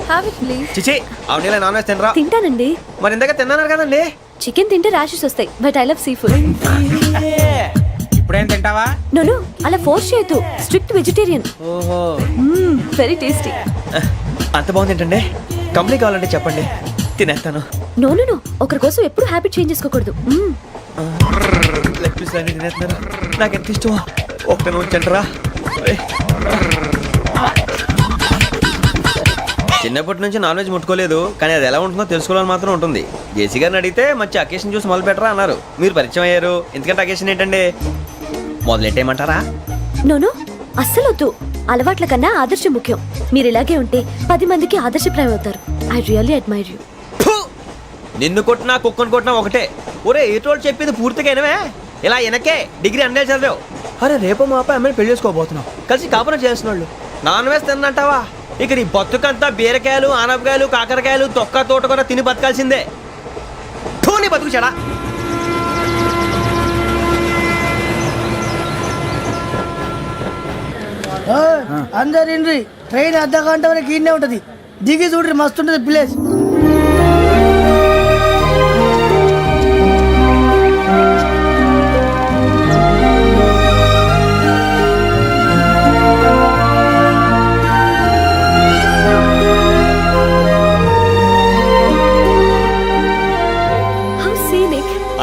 Have it please. చిచి, అవునీ నాన్ వెజ్ తినరా? తింటానండి. మరి ఇందాక తిన్నాను కదండి. చికెన్ తింటే ర్యాషెస్ వస్తాయి, but I love sea food. ఇప్పుడేం తింటావా? నో అలా ఫోర్స్ చేయొద్దు. Strict vegetarian. ఓహో, వెరీ టేస్టీ. అంత బాగుంది ఏంటండి? కంప్లీట్ కావాలంటే చెప్పండి, తినేస్తాను. నో ఒకరి కోసం ఎప్పుడు హ్యాబిట్ చేంజ్ చేసుకోకూడదు. లెగ్ పీస్ అన్ని తినేస్తున్నారు. నాకు ఎంత ఇష్టమా. ఒక్క ఉంచండిరా. చిన్నప్పటి నుంచి నాన్ వెజ్ ముట్టుకోలేదు, కానీ అది ఎలా ఉంటుందో తెలుసుకోవాలని మాత్రం ఉంటుంది. జేసీ గారిని అడిగితే మంచి అకేషన్ చూసి మొదలు పెట్టరా అన్నారు. మీరు పరిచయం అయ్యారు, ఎందుకంటే అకేషన్ ఏంటండి? మొదలెట్టేయమంటారా? నో అస్సలు వద్దు. అలవాట్ల కన్నా ఆదర్శం ముఖ్యం. మీరు ఇలాగే ఉంటే 10 మందికి ఆదర్శప్రాయం అవుతారు. I really admire you. నిన్ను కొట్టినా కుక్కను కొట్టినా ఒకటే. ఒరే ఏటోళ్ళు చెప్పింది పూర్తిగా వినవే. ఇలా వెనకే డిగ్రీ అన్నే చదివావు. అరే రేపు మా అబ్బాయి అమ్మని పెళ్లి చేసుకోబోతున్నావు, కలిసి కాపురం చేస్తున్నాళ్ళు. Non veg తిన్నంటావా? ఇక నీ బతుకంతా బీరకాయలు, ఆనపకాయలు, కాకరకాయలు, తొక్క తోట కూడా తిని బతకాల్సిందే. నీ బతుకు చెడా. అందరు ఇండ్రి, ట్రైన్ అర్ధ గంట వరకు ఇన్నే ఉంటది. దిగి చూడ్రి, మస్తు ఉంటది ప్లేస్.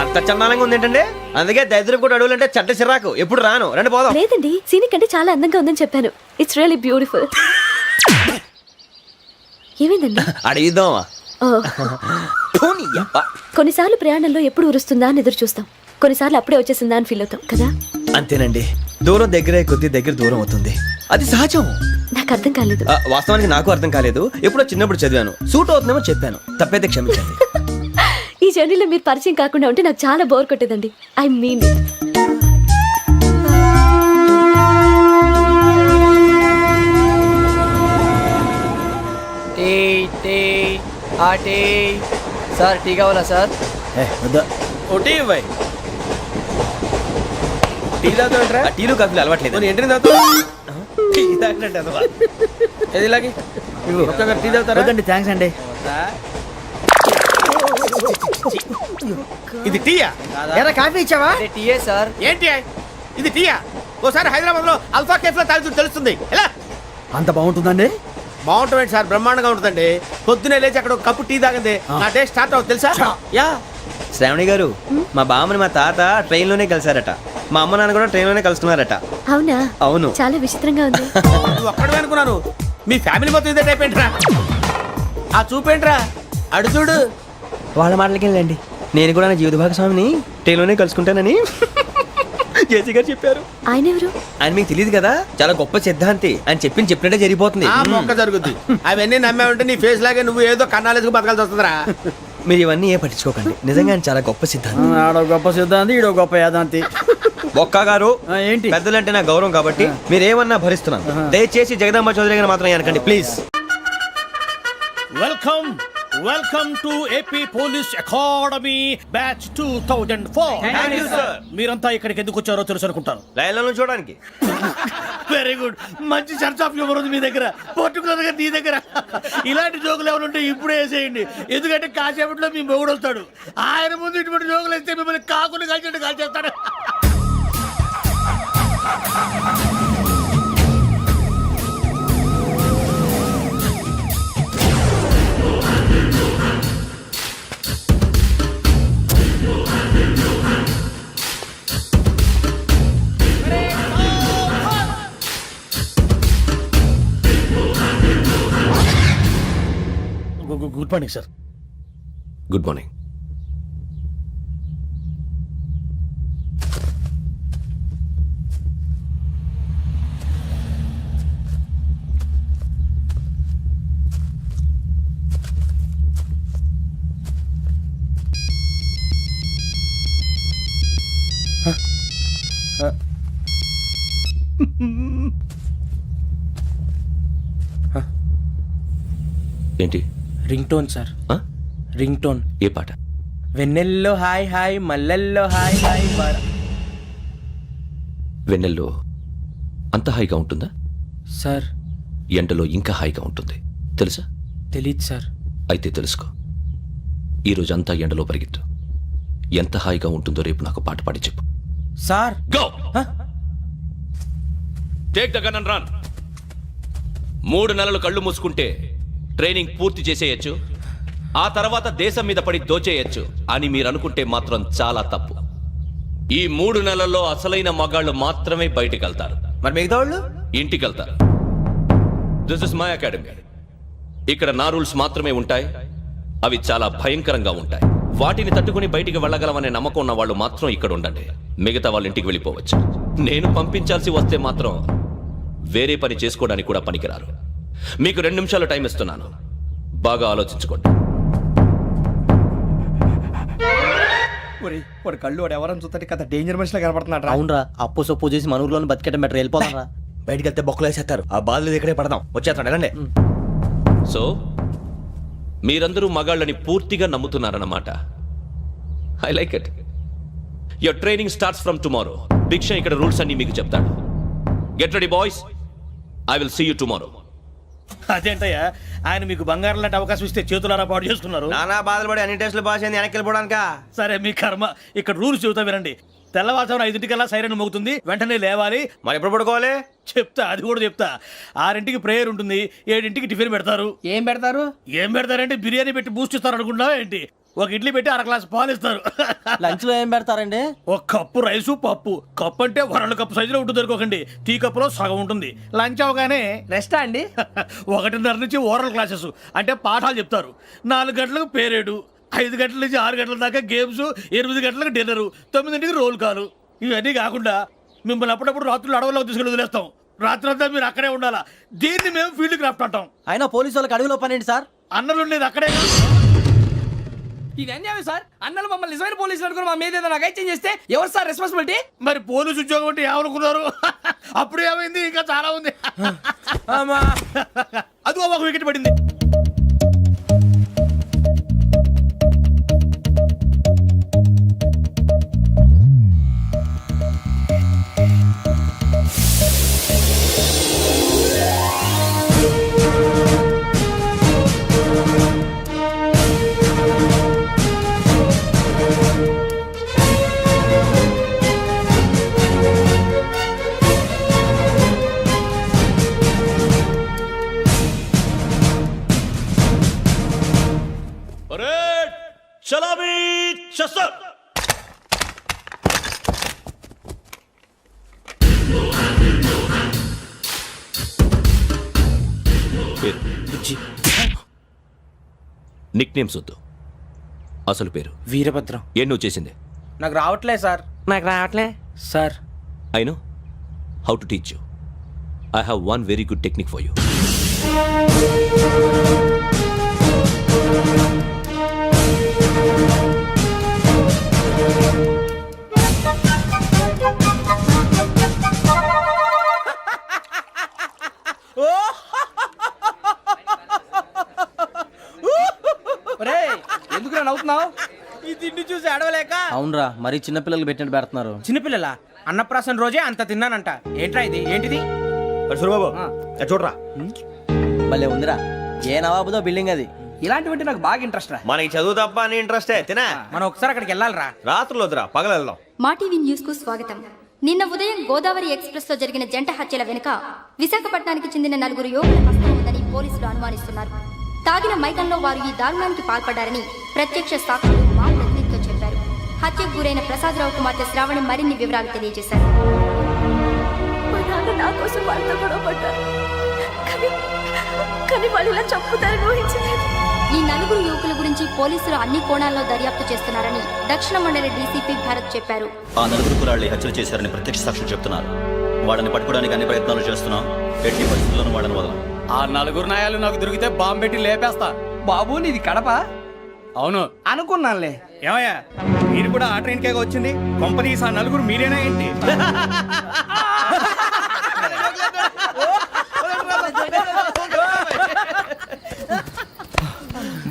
అంత చందానంగా ఉంది ఏంటండి? అందుకే దరిద్రం కూడా అడవులంటే చెడ్డ చిరాకు. ఎప్పుడు రాను, రండి పోదాం. లేదండి, సీనిక్ అంటే చాలా అందంగా ఉందని చెప్పాను. It's really beautiful. ఏమైందండి? అడిగిద్దామా? కొన్నిసార్లు ప్రయాణంలో ఎప్పుడు ఉరుస్తుందా అని ఎదురు చూస్తాం, కొన్నిసార్లు అప్పుడే వచ్చేసిందా అని ఫీల్ అవుతాం కదా. అంతేనండి, దూరం దగ్గరే కొద్ది దగ్గర దూరం అవుతుంది. అది సహజం. నాకు అర్థం కాలేదు. వాస్తవానికి నాకు అర్థం కాలేదు. ఎప్పుడో చిన్నప్పుడు చదివాను, సూట్ అవుతుందేమో చెప్పాను. తప్పైతే క్షమించండి. ఈ జర్నీలో మీరు పరిచయం కాకుండా ఉంటే నాకు చాలా బోర్ కొట్టేదండి. I mean it. Sir tea కావాలా సార్? టీ ఇవ్వాయి. టీ తాగుతాంట్రా? టీలు కాఫీలు అలవాట్లేదు. ఏంటి తాగుతా? టీ తాగినట్టు అదవా. ఏది ఇలాగే ఒక్కొక్కరు టీ తాగుతారా? థ్యాంక్స్ అండి. ఇది టీయా? ఎరా కాఫీ ఇచ్చావా? టీయే సార్. ఏంటి ఇది టీయా? ఓసారి హైదరాబాద్ లో అల్ఫా కేఫ్ లో తాగుతూ తెలుస్తుంది. ఎలా అంత బాగుంటుందండి? బాగుంటుంది సార్, బ్రహ్మాండంగా ఉంటుందండి. పొద్దునే లేచి అక్కడ ఒక కప్పు టీ తాగింది నా డే స్టార్ట్ అవుతుంది తెలుసా? యా శ్రావణి గారు, మా బామ్మని మా తాత ట్రైన్ లోనే కలిసారట. మా అమ్మ నాన్న కూడా ట్రైన్ లోనే కలుసుకున్నారట. అవునా? అవును. చాలా విచిత్రంగా ఉంది. నువ్వు ఒక్కడే అనుకున్నాను, మీ ఫ్యామిలీ మొత్తం ఇదే టైప్ ఏంట్రా? ఆ చూపేంట్రా, అడు చూడు. వాళ్ళ మాటలకి వెళ్ళండి. నేను కూడా నా జీవిత భాగస్వామిని ట్రైన్ లోనే కలుసుకుంటానని జేసీ గారు చెప్పారు. ఆయన ఎవరు? ఆయన మీకు తెలియదు కదా, చాలా గొప్ప సిద్ధాంతి. అని చెప్పినట్టే జరిగిపోతుంది. ఆ మొక్క జరుగుద్ది. అవన్నీ నమ్మే ఉంటే నీ ఫేస్ లాగే నువ్వు ఏదో కన్నాలేసుకు బతకాల్సి వస్తుందిరా. మీరు ఇవన్నీ ఏ పట్టించుకోకండి. నిజంగా ఆయన చాలా గొప్ప సిద్ధాంతి. ఆడో గొప్ప సిద్ధాంతి, ఈడో గొప్ప యాదాంతి. బొక్క గారు, ఏంటి? పెద్దలంటే నా గౌరవం కాబట్టి మీరేమన్నా భరిస్తున్నాను. దయచేసి జగదాంబ చౌదరి గారు మాత్రం అనకండి please. Welcome to AP police academy batch 2004. మీరంతా ఇక్కడికి ఎందుకు వచ్చారో తెలుసు అనుకుంటాను. లైన్లను చూడడానికి. వెరీ గుడ్, మంచి చర్చ్ ఆఫ్ హ్యూమర్ ఉంది మీ దగ్గర, పర్టికులర్ గా నీ దగ్గర. ఇలాంటి జోకులు ఎవరు ఉంటే ఇప్పుడే వేసేయండి, ఎందుకంటే కాసేపట్లో మీ మొగుడు వస్తాడు. ఆయన ముందు ఇటువంటి జోకులు వేస్తే మిమ్మల్ని కాకుండా కాల్చేట్టు కాల్చేస్తాడు. Good morning sir. Good morning. ఏంటి? రింగ్ టోన్ సార్, ఆ? Ring tone. ఏ పాట? వెన్నెల్లో హాయ్ హాయ్, మల్లెల్లో హాయ్ హాయ్. వెన్నెల్లో అంత హాయిగా ఉంటుందా? సార్ ఎండలో ఇంకా హాయిగా ఉంటుంది తెలుసా? తెలీదు సార్. అయితే తెలుసుకో. ఈరోజు అంతా ఎండలో పరిగెత్తు. ఎంత హాయిగా ఉంటుందో రేపు నాకు పాట పాడి చెప్పు. Sir go take the gun and run. 3 నెలలు కళ్ళు మూసుకుంటే ట్రైనింగ్ పూర్తి చేసేయచ్చు, ఆ తర్వాత దేశం మీద పడి దోచేయచ్చు అని మీరు అనుకుంటే మాత్రం చాలా తప్పు. ఈ 3 నెలల్లో అసలైన మగాళ్ళు మాత్రమే బయటికి వెళ్తారు. మరి మిగతా వాళ్ళు ఇంటికి వెళ్తారు. This is my academy. ఇక్కడ నా రూల్స్ మాత్రమే ఉంటాయి. అవి చాలా భయంకరంగా ఉంటాయి. వాటిని తట్టుకుని బయటికి వెళ్ళగలమనే నమ్మకం ఉన్న వాళ్ళు మాత్రం ఇక్కడ ఉండండి. మిగతా వాళ్ళ ఇంటికి వెళ్ళిపోవచ్చు. నేను పంపించాల్సి వస్తే మాత్రం వేరే పని చేసుకోవడానికి కూడా పనికిరారు. మీకు 2 నిమిషాలు టైం ఇస్తున్నాను, బాగా ఆలోచించుకోండి. వాడు కళ్ళు వాడు ఎవరైనా చూస్తే కదా డేంజర్ మనిషిలో కనపడుతున్నాడు. అవునరా, అప్పు సొప్పు చేసి మన ఊర్లో బతికేయడం బెటర్. వెళ్ళిపోతారా? బయటికి వెళ్తే బొక్కలు వేసేస్తారు. ఆ బాధలు ఇక్కడే పడదాం. వచ్చేస్తాడు వెళ్ళండి. సో మీరందరూ మగాళ్ళని పూర్తిగా నమ్ముతున్నారన్నమాట. I like it. Your training starts from tomorrow. Bhiksha ఇక్కడ రూల్స్ అన్ని మీకు చెప్తాడు. Get ready boys, I will see you tomorrow. అదేంటయ్యా, ఆయన మీకు బంగారం లాంటి అవకాశం ఇస్తే చేతులారా పాటు చేసుకున్నారు. నానా బాధలు పడి అన్ని టెస్టులు పాస్ అయింది, వెనక్కి వెళ్ళిపోవడానికా? సరే మీ కర్మ. ఇక్కడ రూల్స్ చెబుతా వినండి. తెల్లవారుజామున 5 సైరన్ మోగుతుంది, వెంటనే లేవాలి. మరి ఎప్పుడు పడుకోవాలి? చెప్తా, అది కూడా చెప్తా. 6 ప్రేయర్ ఉంటుంది, 7 టిఫిన్ పెడతారు. ఏం పెడతారు? ఏం పెడతారంటే బిర్యానీ పెట్టి బూస్ట్ ఇస్తారు అనుకుంటున్నావా ఏంటి? ఒక ఇడ్లీ పెట్టి 1/2 గ్లాస్ పాలు ఇస్తారు. లంచ్ లో ఏం పెడతారండి? ఒక కప్పు రైసు పప్పు. కప్పు అంటే 1/2 కప్పు సైజులో ఉంటుంది అనుకోకండి. టీ కప్పులో సగం ఉంటుంది. లంచ్ అవగానే రెస్టా అండి? 1:30 నుంచి ఓరల్ క్లాసెస్ అంటే పాఠాలు చెప్తారు. 4 గంటలకు పేరేడు, 5 గంటల నుంచి 6 గంటల దాకా గేమ్స్, 8 గంటలకు డిన్నర్, 9 రోల్ కాలు. ఇవన్నీ కాకుండా మిమ్మల్ని అప్పుడప్పుడు రాత్రులు అడవుల్లో తీసుకెళ్ళి వదిలేస్తాం. రాత్రి అంతా మీరు అక్కడే ఉండాలా. దీన్ని మేము ఫీల్డ్ క్రాఫ్ట్ అంటాం. అయినా పోలీసు వాళ్ళకి అడవిలో పని ఏంటి సార్? అన్నలు ఉండేది అక్కడే. ఇది అన్యాయం సార్. అన్నలు మమ్మల్ని నిజమైన పోలీసులు అనుకుని మా మీద ఏదైనా అగైత్యం చేస్తే ఎవరు సార్ రెస్పాన్సిబిలిటీ? మరి పోలీసు ఉద్యోగం అంటే ఏమనుకున్నారు? అప్పుడు ఏమైంది, ఇంకా చాలా ఉంది. అదిగో ఒక వికెట్ పడింది. చలామీ చసర్. నిక్ నేమ్స్ వద్దు, అసలు పేరు. వీరభద్రం. ఏం నువ్వు చేసింది? నాకు రావట్లే సార్. నాకు రావట్లే sir. I know how to teach you. I have one very good technique for you. ఎందుకు నవ్వుతున్నావు? ఈ తిండి చూసి అడవలేక. అవునరా, మరి చిన్నపిల్లలు పెట్టినట్టు పెడుతున్నారు. చిన్నపిల్లల అన్నప్రాసన రోజే అంత తిన్నానంట. ఏంట్రా ఇది? ఏంటిది? సూరబాబు చూడరా. భలే ఉందిరా. ఏ నవాబుదో బిల్డింగ్ అది. ఇలాంటివంటే నాకు బాగా ఇంట్రెస్ట్ రా. మనకి చదువు తప్ప అని ఇంట్రెస్టే. తినా మనం ఒకసారి అక్కడికి వెళ్ళాలిరా. రాత్రులు వద్దురా, పగలు వెళ్దాం. మా టీవీ న్యూస్ కు స్వాగతం. నిన్న ఉదయం గోదావరి ఎక్స్ప్రెస్ లో జరిగిన జంట హత్యల వెనుక విశాఖపట్నానికి చెందిన 4 యువకుల హస్తం ఉందని పోలీసులు అనుమానిస్తున్నారు. తాగిన మైకంలో వారు ఈ దారుణానికి పాల్పడ్డారని ప్రత్యక్ష సాక్షులు మా ప్రతినిధితో చెప్పారు. హత్యకు గురైన ప్రసాదరావు కుమార్తె శ్రావణి మరిన్ని వివరాలు తెలియజేశారు. నా కోసం వాళ్ళతో గొడవ పడ్డారు, కానీ వాళ్ళు ఇలా చంపుతారని ఊహించలేదు. ఈ 4 యువకుల గురించి పోలీసులు అన్ని కోణాల్లో దర్యాప్తు చేస్తున్నారని దక్షిణ మండలి డీసీపీ భరత్ చెప్పారు. ఆ 4 కురాళ్ళు హత్యలు చేశారని ప్రత్యక్ష సాక్షులు చెప్తున్నారు. వాళ్ళని పట్టుకోవడానికి అన్ని ప్రయత్నాలు చేస్తున్నాం. ఎట్టి పరిస్థితుల్లోనూ వాళ్ళని వదలం. ఆ 4 నాయాలు నాకు దొరికితే బాంబు పెట్టి లేపేస్తా. బాబు నీది కడప? అవును అనుకున్నానులే. ఏమయ్యా, మీరు కూడా ఆ ట్రైన్ కేగా వచ్చింది? కొంపదీసి ఆ 4 మీరేనా ఏంటి?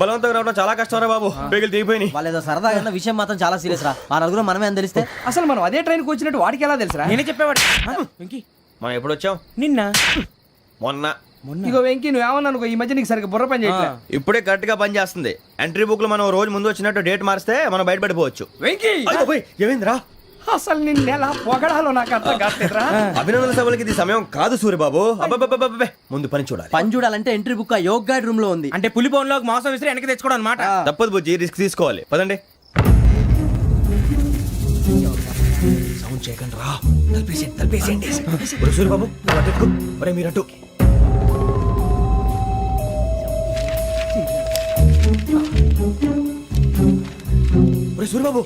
బలవంతంగా రావడం చాలా కష్టం రా బాబు. పేగులు దిగిపోయినాయి. వాళ్ళు ఏదో సరదాగా విషయం మాత్రం చాలా సీరియస్ రా. ఆ నలుగురు మనమే అని తెలిస్తే అసలు మనం అదే ట్రైన్కి వచ్చినట్టు వాడికి ఎలా తెలుసురా? నేనే చెప్పేవాడు. మనం ఎప్పుడు వచ్చాం? నిన్న మొన్న. ఇగో వెంకీ నువ్వేమన్నా అనుకో, ఈ మధ్య నీకు సరిగ్గా బుర్ర పని చేయట్లేదు. ఇప్పుడే కరెక్ట్ గా పని చేస్తుంది. ఎంట్రీ బుక్ లో మనం రోజు ముందు వచ్చినట్టు డేట్ మారిస్తే మనం బయటపడిపోవచ్చు. వెంకీ ఏమైందిరా? అసలు నిన్న ఎలా పొగడాలో నాకు అర్థం కావట్లేదురా. అభినందన సభలకి ఇది సమయం కాదు సూర్యబాబు. అబ్బబ్బబ్బబ్బబ్బే. ముందు పని చూడాలి. పని చూడాలంటే ఎంట్రీ బుక్ యోగ్ గైడ్ రూమ్ లో ఉంది. అంటే పులి బోన్ లో మాంసం విసిరి వెనక్కి తెచ్చుకోవడం అనమాట. తప్పదు బుజ్జి, రిస్క్ తీసుకోవాలి. పదండి. సౌండ్ చేయకండి రా. తలపేసేయండి. సూర్యబాబు మీరు అటు. సూర్యబాబు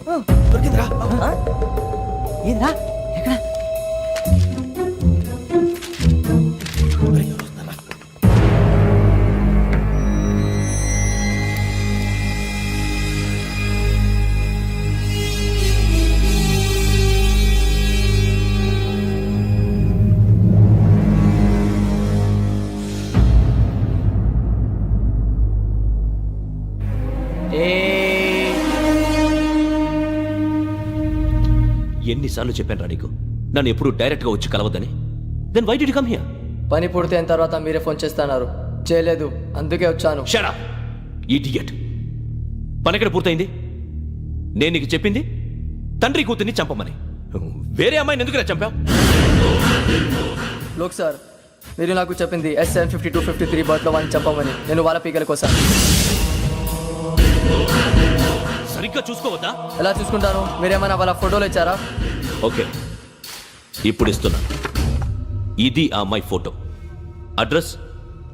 దొరికిందిరా. ఏంద్రా ఎక్కడ? ఎన్నిసార్లు చెప్పాను రా నీకు నన్ను ఎప్పుడు డైరెక్ట్ గా వచ్చి కలవద్దని? Then why did you come here? పని పూర్తయిన తర్వాత మీరే ఫోన్ చేస్తున్నారు. చేయలేదు, అందుకే వచ్చాను. Shut up idiot. పని ఎక్కడ పూర్తయింది? నేను నీకు చెప్పింది తండ్రి కూతుర్ని చంపమని. వేరే అమ్మాయిని ఎందుకు చంపావు? లోక్ సార్, మీరు నాకు చెప్పింది SN5253 బర్త్లో వాళ్ళని చంపమని. నేను వాళ్ళ పీకల కోసం. సరిగ్గా చూసుకోవద్దా? ఎలా చూసుకుంటాను? మీరేమైనా వాళ్ళ ఫోటోలు ఇచ్చారా? ఓకే, ఇప్పుడు ఇస్తున్నా. ఇది ఆ అమ్మాయి photo. Address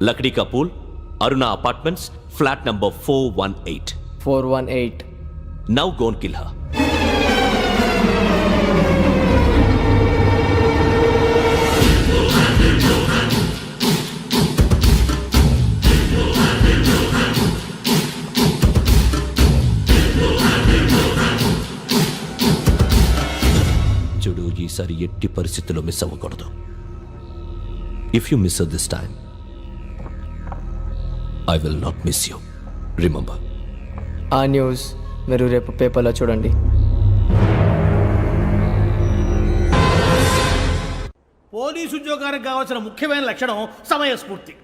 Lakdi ka pool, Aruna apartments, flat number 418. 418. Now go and kill her. చూడు, ఈసారి ఎట్టి పరిస్థితుల్లో మిస్ అవ్వకూడదు. If you miss this time I will not miss you. Remember. ఆ న్యూస్ మీరు రేపు పేపర్లో చూడండి. పోలీసు ఉద్యోగానికి కావాల్సిన ముఖ్యమైన లక్షణం సమయస్ఫూర్తి.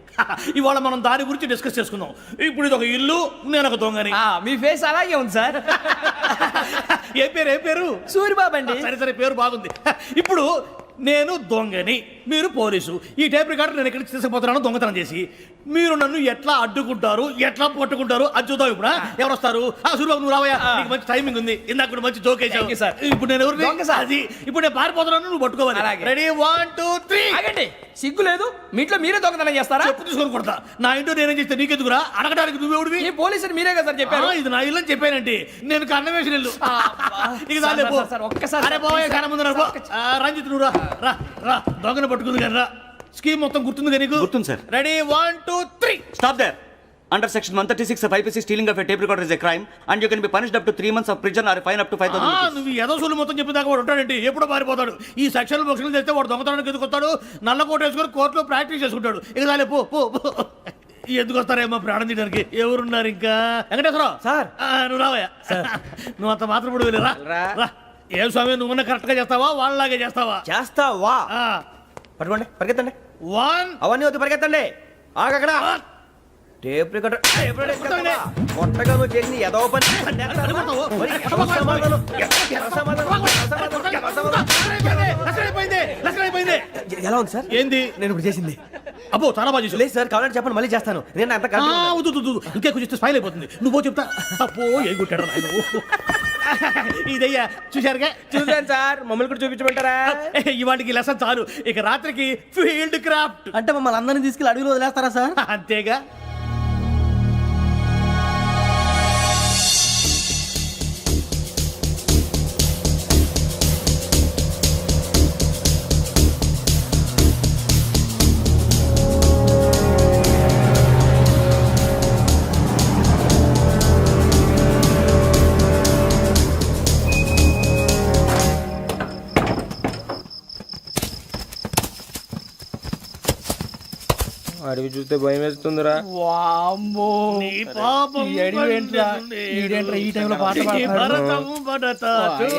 ఇవాళ మనం దాని గురించి డిస్కస్ చేసుకుందాం. ఇప్పుడు ఇది ఒక ఇల్లు, నేను ఒక దొంగని. మీ ఫేస్ అలాగే ఉంది సార్. ఏ పేరు? సూరిబాబు అండి. సరే పేరు బాగుంది. ఇప్పుడు నేను దొంగని, మీరు పోలీసు. ఈ టైప్ రికార్డు నేను ఎక్కడికి తీసుకుపోతున్నాను దొంగతనం చేసి. మీరు నన్ను ఎట్లా అడ్డుకుంటారు, ఎట్లా పట్టుకుంటారు అది చూద్దాం. ఇప్పుడు ఎవరు వస్తారు? సూరిబాబు నువ్వు రావయ్యా, నీకు మంచి టైమింగ్ ఉంది. ఇందాక కూడా మంచి జోక్ వేసావు. ఇప్పుడు నేను ఎవరు? అది ఇప్పుడు నేను పారిపోతున్నాను, నువ్వు పట్టుకోవాలి. రెడీ 1 2 3. ఆగండి, సిగ్గు లేదు? మీ ఇంట్లో మీరే దొంగతనం చేస్తారా? చెప్పు తీసుకొని కొడతా. నా ఇంట్లో నేనేం చేస్తే నీకెందుకురా? అడగడానికి నువ్వెవడివి? ఈ పోలీసులు మీరే కదా సార్ చెప్పారు. ఇది నా ఇల్లు అని చెప్పానండి. నేను కన్న వేసిన ఇల్లు. ఒక్కసారి అరే బాబు, కన్న ముందు రంజిత్ నువ్వు రా రా. దొంగను పట్టుకుంది కానీ రా. స్కీమ్ మొత్తం గుర్తుంది నీకు? గుర్తుంది sir. Ready 1 2 3. Stop there. Under section 136 of IPC, stealing of a tape recorder is a crime and you can be punished up to 3 months of prison or a fine up to 5,000 rupees. నువ్వు ఏదో సొల్లు మొత్తం చెప్పిన దాకా వాడు ఉంటాడండి. ఎప్పుడో పారిపోతాడు. ఈ సెక్షన్ బొక్షన్లు చేస్తే వాడు దొంగతనానికి ఎందుకు వస్తాడు? నల్ల కోట వేసుకొని కోర్టులో ప్రాక్టీస్ చేసుకుంటాడు. ఇక చాలే పో పో పో. ఎందుకు వస్తారేమో ప్రాణం తీయడానికి? ఎవరున్నారు ఇంకా? వెంకటేశ్వరరావు సార్, నువ్వు రావయ్యా. నువ్వు అంత మాత్రం ఇప్పుడు వెళ్ళి రా. ఏ స్వామి, నువ్వు కరెక్ట్ గా చేస్తావా వాళ్ళలాగే చేస్తావా? చేస్తావా? పట్టుకోండి, పరిగెత్తండి. 1. అవన్నీ వద్దు, పరిగెత్తండి. ఆగక్కడ. టేప్ రికార్డర్ కొత్తగా నువ్వు చేసింది ఏదో పని. ఎలా ఉంది సార్? ఏంది నేను ఇప్పుడు చేసింది? అబ్బో చాలా బాగా చేసావు. లేదు సార్, కావాలంటే చెప్పండి, మళ్ళీ చేస్తాను. నేను అంత ఇంకే కొంచెం స్పైల్ అయిపోతుంది. నువ్వు చెప్తా. అబ్బో ఏ కొట్టాడు ఆయన. ఇదయ్యా చూశారుగా? చూసాను సార్. మమ్మల్ని కూడా చూపించమంటారా? ఇవాటికి లెసన్ చాలు. ఇక రాత్రికి ఫీల్డ్ క్రాఫ్ట్. అంటే మమ్మల్ని అందరినీ తీసుకెళ్ళి అడుగులో వదిలేస్తారా సార్? అంతేగా. అడవి చూస్తే భయం వేస్తుందిరా. వామ్మో నీ పాపం ఈ అడివి ఏంట్రా? పండుతుంది. ఈడేంట్రా ఈ టైంలో పాట నీ పాడుతున్నాడు? భరతము భరత